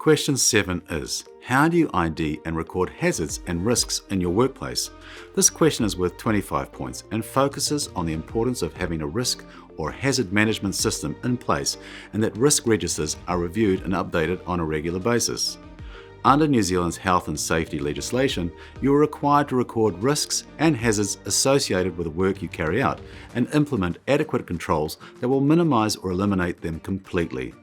Question 7 is, how do you ID and record hazards and risks in your workplace? This question is worth 25 points and focuses on the importance of having a risk or hazard management system in place and that risk registers are reviewed and updated on a regular basis. Under New Zealand's health and safety legislation, you are required to record risks and hazards associated with the work you carry out and implement adequate controls that will minimise or eliminate them completely.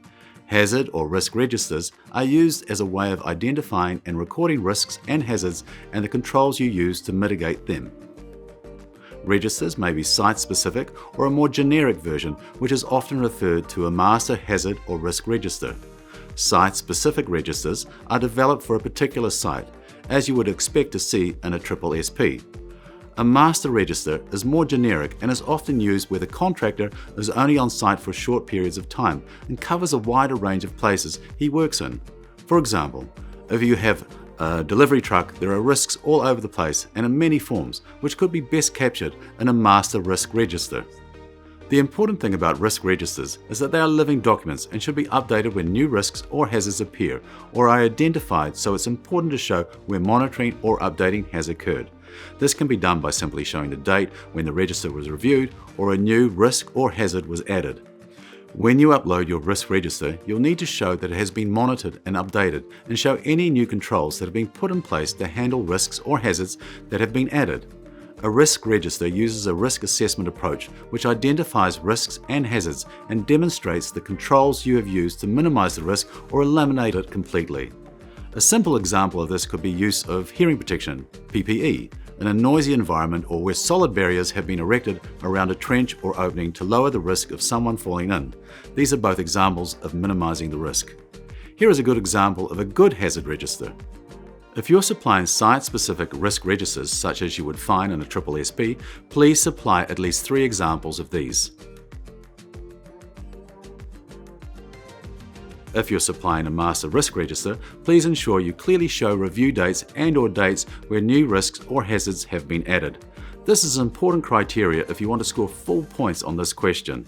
Hazard or risk registers are used as a way of identifying and recording risks and hazards and the controls you use to mitigate them. Registers may be site-specific or a more generic version, which is often referred to a master hazard or risk register. Site-specific registers are developed for a particular site, as you would expect to see in a SSSP. A master register is more generic and is often used where the contractor is only on site for short periods of time and covers a wider range of places he works in. For example, if you have a delivery truck, there are risks all over the place and in many forms, which could be best captured in a master risk register. The important thing about risk registers is that they are living documents and should be updated when new risks or hazards appear or are identified, so it's important to show where monitoring or updating has occurred. This can be done by simply showing the date when the register was reviewed or a new risk or hazard was added. When you upload your risk register, you'll need to show that it has been monitored and updated and show any new controls that have been put in place to handle risks or hazards that have been added. A risk register uses a risk assessment approach which identifies risks and hazards and demonstrates the controls you have used to minimize the risk or eliminate it completely. A simple example of this could be use of hearing protection, PPE, in a noisy environment or where solid barriers have been erected around a trench or opening to lower the risk of someone falling in. These are both examples of minimizing the risk. Here is a good example of a good hazard register. If you're supplying site-specific risk registers such as you would find in a SSSP, please supply at least 3 examples of these. If you're supplying a master risk register, please ensure you clearly show review dates and/or dates where new risks or hazards have been added. This is an important criteria if you want to score full points on this question.